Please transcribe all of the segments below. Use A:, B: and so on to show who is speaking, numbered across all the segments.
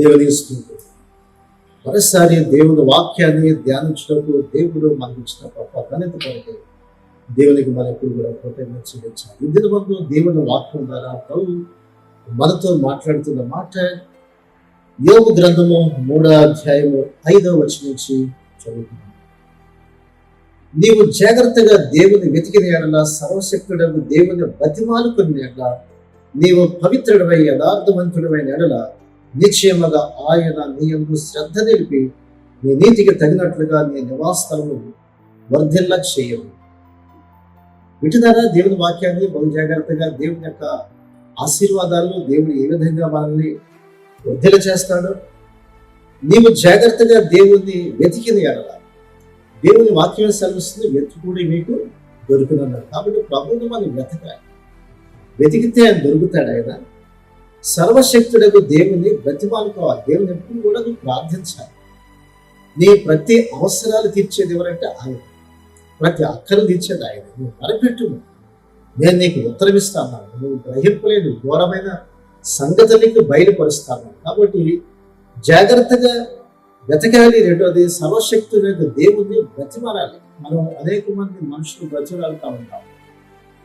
A: దేవుని స్తుతి. మరోసారి దేవుని వాక్యాన్ని ధ్యానించడానికి దేవుడు మనకి ఇచ్చిన గొప్ప ఘనత కొరకు దేవునికి మన ఎప్పుడు కూడా కృతజ్ఞత చెల్లించాలి. ఇందులో మనకు దేవుని వాక్యం ద్వారా ప్రభు మనతో మాట్లాడుతున్న మాట యోబు గ్రంథము 3వ అధ్యాయము 5వ వచనం నుంచి చదువుతున్నాం. నీవు జాగ్రత్తగా దేవుని వెతికిన ఎడల, సర్వశక్తుడకు దేవుని బతిమాలుకున్న ఎడల, నీవు పవిత్రుడవై యథార్థవంతుడమైన ఎడల నిశ్చయముగా ఆయన నీ యందు శ్రద్ధ నిలిపి నీ నీతికి తగినట్లుగా నీ నివాసస్థలము వర్ధిల్ల చేయవు. వింటున్నారా దేవుని వాక్యాన్ని? బహు జాగ్రత్తగా దేవుని యొక్క ఆశీర్వాదాలను దేవుడు ఏ విధంగా మనల్ని వర్ధిల్ల చేస్తాడు. నీవు జాగ్రత్తగా దేవుణ్ణి వెతికిన ఎడల, దేవుని వాక్యం సెలవుస్తుంది, వెతుకుడి మీకు దొరుకునన్నాడు. కాబట్టి ప్రభువుని మనం వెతకాలి. వెతికితే ఆయన దొరుకుతాడు. ఆయన సర్వశక్తుడకు దేవుని బ్రతిమాలుకోవాలి. దేవుని ఎప్పుడు కూడా నువ్వు ప్రార్థించాలి. నీ ప్రతి అవసరాలు తీర్చేది ఎవరంటే ఆయన. ప్రతి అక్కరు తీర్చేది ఆయన. నువ్వు మరపెట్టు, నేను నీకు ఉత్తరమిస్తాను. నువ్వు గ్రహింపలేని ఘోరమైన సంగతులకు బయలుపరుస్తాను. కాబట్టి జాగ్రత్తగా వెతకాలి. రెండోది, సర్వశక్తుడకు దేవుణ్ణి బ్రతిమాలాలి. మనం అనేక మంది మనుషులు బ్రతిమాలుతూ ఉంటాం.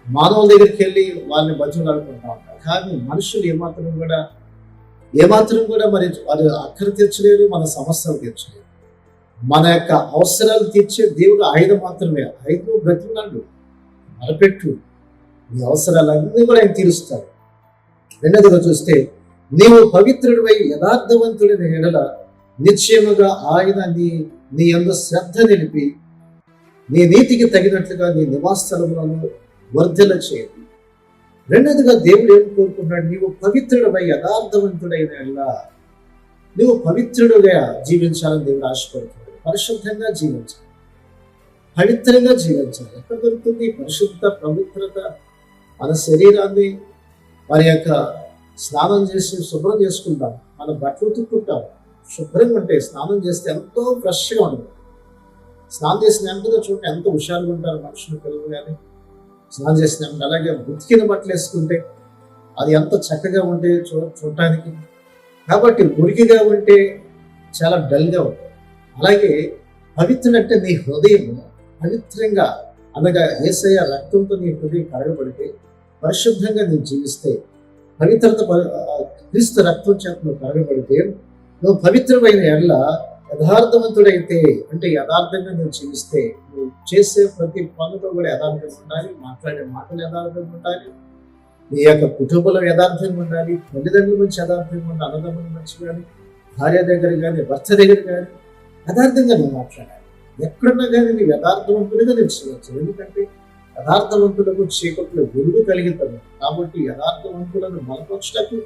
A: మానవుల దగ్గరికి వెళ్ళి వాళ్ళని బతిమాలుకుంటూ ఉంటాం. కానీ మనుషులు ఏమాత్రం కూడా మరి వారు అక్కర తీర్చలేరు, మన సమస్యలు తీర్చలేరు. మన యొక్క అవసరాలు తీర్చే దేవుడు ఆయన మాత్రమే. ఆయన బ్రతిమాలు, మరపెట్టు, నీ అవసరాలన్నీ కూడా ఆయన తీరుస్తాడు. రెండోదిగా చూస్తే, నీవు పవిత్రుడివై యథార్థవంతుడైన ఎడల నిశ్చయముగా ఆయన నీ యందు శ్రద్ధ నిలిపి నీ నీతికి తగినట్లుగా నీ నివాస స్థలములను వర్ధల చేయదు. రెండోదిగా దేవుడు ఏం కోరుకుంటున్నాడు? నీవు పవిత్రుడవై యథార్థవంతుడైన ఎడల, నువ్వు పవిత్రుడుగా జీవించాలని దేవుడు ఆశపడుతున్నాడు. పరిశుద్ధంగా జీవించాలి, పవిత్రంగా జీవించాలి. ఎక్కడ దొరుకుతుంది పరిశుద్ధ పవిత్రత? మన శరీరాన్ని మన యొక్క స్నానం చేసి శుభ్రం చేసుకుంటాం, మన బట్టలు ఉతుక్కుంటాం, శుభ్రంగా ఉంటాయి. స్నానం చేస్తే ఎంతో ఫ్రెష్గా ఉంటుంది. స్నానం చేసిన వెంటనే చూడండి ఎంత హుషారుగా ఉంటారు మనుషులు, పిల్లలు కానీ. స్నానం చేసిన వెంటనే అలాగే ఉతికిన బట్టలు వేసుకుంటే అది ఎంత చక్కగా ఉంటే చూడటానికి. కాబట్టి మురికిగా ఉంటే చాలా డల్గా ఉంటుంది. అలాగే పవిత్రుడు అంటే నీ హృదయం పవిత్రంగా, అనగా యేసయ్య రక్తంతో నీ హృదయం కడగబడితే, పరిశుద్ధంగా నువ్వు జీవిస్తే, పవిత్రత క్రీస్తు రక్తం చేత నువ్వు కడగబడితే, నువ్వు పవిత్రమైన ఎడల యథార్థవంతుడైతే, అంటే యథార్థంగా నువ్వు జీవిస్తే, నువ్వు చేసే ప్రతి పనులో కూడా యథార్థంగా ఉండాలి, మాట్లాడే మాటలు యథార్థంగా ఉండాలి, నీ యొక్క కుటుంబంలో యథార్థంగా ఉండాలి, తల్లిదండ్రుల నుంచి యథార్థంగా ఉండాలి, అన్నదమ్ముల నుంచి కానీ, భార్య దగ్గర కానీ, భర్త దగ్గర కానీ యథార్థంగా నువ్వు మాట్లాడాలి. ఎక్కడున్నా కానీ నువ్వు యథార్థవంతుడిగా నిలిచవచ్చు. ఎందుకంటే యథార్థవంతులకు చీకట్లో వెలుగు కలుగుతుంది. కాబట్టి యథార్థవంతులను బలపరచుటకు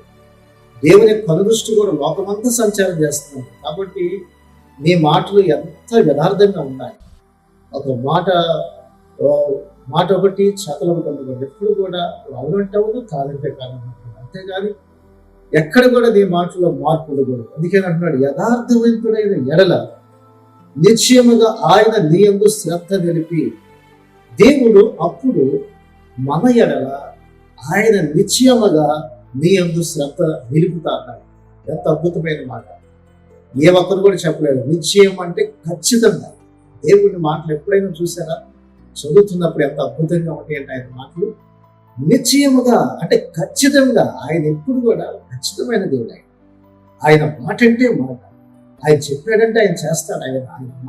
A: దేవుని కనుదృష్టి కూడా లోకమంతా సంచారం చేస్తుంది. కాబట్టి నీ మాటలు ఎంత యథార్థంగా ఉన్నాయి. ఒక మాట ఒకటి చతలం కనుగొండి. ఎప్పుడు కూడా అవునంటే అవును, కాదంటే కాదు. అంతేగాని ఎక్కడ కూడా నీ మాటలో మార్పు ఉండకూడదు. అందుకని అంటున్నాడు, యథార్థవంతుడైన ఎడల నిశ్చయముగా ఆయన నీ యందు శ్రద్ధ నిలిపి. దేవుడు అప్పుడు మన ఎడల ఆయన నిశ్చయముగా నీ యందు శ్రద్ధ నిలుపుతా అన్నాడు. ఎంత అద్భుతమైన మాట! ఏ ఒక్కరు కూడా చెప్పలేదు. నిశ్చయం అంటే ఖచ్చితంగా. దేవుడి మాటలు ఎప్పుడైనా చూసారా? చదువుతున్నప్పుడు ఎంత అద్భుతంగా ఉంటాయంటే ఆయన మాటలు. నిశ్చయముగా అంటే ఖచ్చితంగా. ఆయన ఎప్పుడు కూడా ఖచ్చితమైన దేవుడు. ఆయన మాట అంటే మాట. ఆయన చెప్పాడంటే ఆయన చేస్తాడు. ఆయన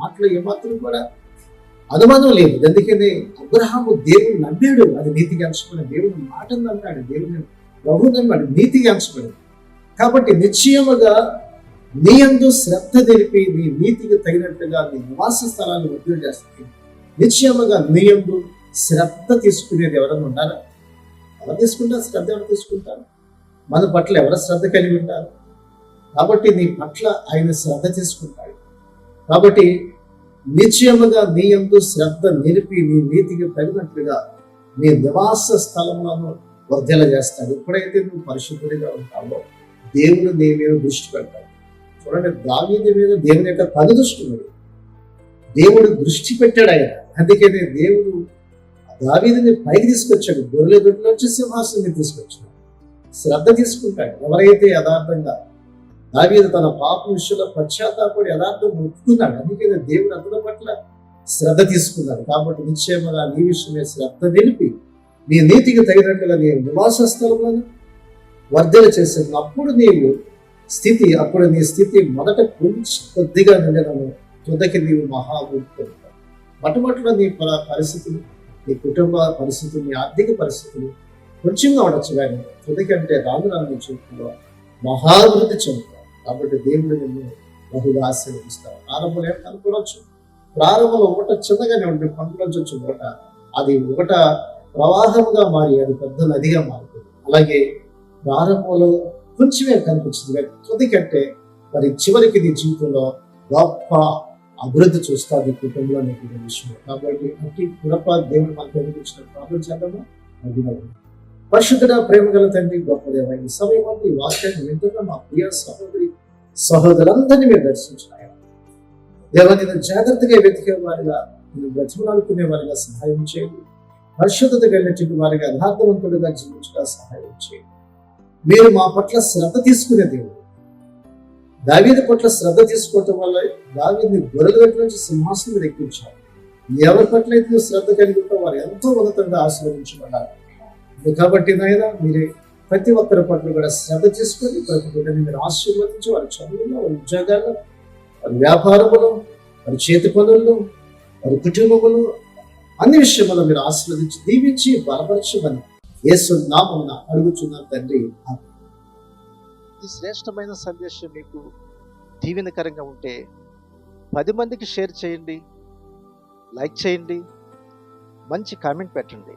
A: మాటలో ఏమాత్రం కూడా అనుమానం లేదు. అందుకనే అబ్రహాము దేవుని నమ్మాడు, అది నీతిగా అంశపడి. దేవుని మాటను నమ్మాడు, దేవుని ప్రభువు నమ్మాడు, నీతిగా అంశపడి. కాబట్టి నిశ్చయముగా నీ యందు శ్రద్ధ తెలిపి నీ నీతికి తగినట్టుగా నీ నివాస స్థలాన్ని వృద్ధి చేస్తుంది. నిశ్చయముగా నీ యందు శ్రద్ధ తీసుకునేది ఎవరన్నా ఉన్నారా? ఎవరు తీసుకుంటారు శ్రద్ధ? ఎవరు తీసుకుంటారు? మన పట్ల ఎవరు శ్రద్ధ కలిగి ఉంటారు? కాబట్టి నీ పట్ల ఆయన శ్రద్ధ తీసుకుంటాడు. కాబట్టి నిశ్చయముగా నీ యందు శ్రద్ధ నిలిపి నీ నీతికి తగినట్లుగా నీ నివాస స్థలములను వర్ధల చేస్తాడు. ఎప్పుడైతే నువ్వు పరిశుద్ధుడిగా ఉంటావో దేవుడు నీ మీద దృష్టి పెడతాడు. చూడండి, దావీదు మీద దేవుని యొక్క కనుదృష్టి ఉంది. దేవుడు దృష్టి పెట్టాడు ఆయన. అందుకనే దేవుడు దావీదుని పైకి తీసుకొచ్చాడు. గొర్రెల దొడ్లోంచి సింహాసనం తీసుకొచ్చాడు. శ్రద్ధ తీసుకుంటాడు. ఎవరైతే యథార్థంగా దావీదు తన పాప విషయంలో పశ్చాత్తాపడి యథార్థం ఒప్పుకున్నాడు. అందుకనే దేవుడు అతని పట్ల శ్రద్ధ తీసుకున్నాడు. కాబట్టి నిశ్చయముగా నీ విషయమే శ్రద్ధ నిలిపి నీ నీతికి తగినట్టుగా నీ నివాస స్థలములను వర్ధన చేసేది. అప్పుడు నీ స్థితి మొదట కొంచెం కొద్దిగా నిండినను తుదకి నీవు మహాభూతుడు. మొట్టమొదటిలో నీ పరిస్థితులు, నీ కుటుంబ పరిస్థితులు, నీ ఆర్థిక పరిస్థితులు కొంచెంగా ఉండొచ్చు, కానీ తుదకి అంటే రాను చూపులో మహాభివృద్ధి చెందుతావు. కాబట్టి దేవుడు నిన్ను బహుగా ఆశీర్వదిస్తావు. ప్రారంభంలో ఏం అనుకోవచ్చు, ప్రారంభంలో ఒకట చిన్నగానే ఉంటే పంటలోంచి వచ్చి ఒకట అది ఒకట ప్రవాహముగా మారి అది పెద్ద నదిగా మారుతుంది. అలాగే ప్రారంభంలో కొంచెమే కనిపించింది, కానీ తుది కంటే మరి చివరికి నీ జీవితంలో గొప్ప అభివృద్ధి చూస్తారు నీ కుటుంబంలో నీకు విషయం. కాబట్టి అట్టి కృప దేవుడు మనకు అనిపించిన ప్రార్థన చేద్దామా. పరిశుద్ధుడ, ప్రేమ గల తండ్రి, గొప్ప దేవ, ఈ సమయంలో ఈ వాక్యాన్ని వింటున్న మా ప్రియ సహోదరులందరినీ మీరు దర్శించినాయి. దేవా, నేను జాగ్రత్తగా వెతికే వారిగా, నేను బ్రతిమలాడుకునే వారిగా సహాయం చేయండి. పరిశుద్ధత కలిగిన వారిగా యథార్థవంతుడిగా జీవించగా సహాయం చేయండి. మీరు మా పట్ల శ్రద్ధ తీసుకునే దేవుడు. దావీదు పట్ల శ్రద్ధ తీసుకోవటం వల్ల దావీదుని గొర్రెల దగ్గర నుంచి సింహాసనం మీద ఎక్కించారు. ఎవరి పట్ల అయితే శ్రద్ధ కలిగి ఉంటే వారు ఎంతో ఉన్నతంగా ఆశీర్వదించబడ్డారు. కాబట్టి నాయన మీరే ప్రతి ఒక్కరి పట్ల కూడా శ్రద్ధ తీసుకొని ప్రతి బిడ్డని మీరు ఆశీర్వదించి వారి చదువుల్లో, వారి ఉద్యోగాల్లో, వారి వ్యాపారములు, వారి చేతి పనుల్లో, వారి కుటుంబములు అన్ని విషయంలో మీరు ఆశీర్వదించి దీవించి బలపరచమని యేసు నామమున అడుగుచున్నాను తండ్రి.
B: ఈ శ్రేష్టమైన సందేశం మీకు దీవెనకరంగా ఉంటే 10 మందికి షేర్ చేయండి, లైక్ చేయండి, మంచి కామెంట్ పెట్టండి.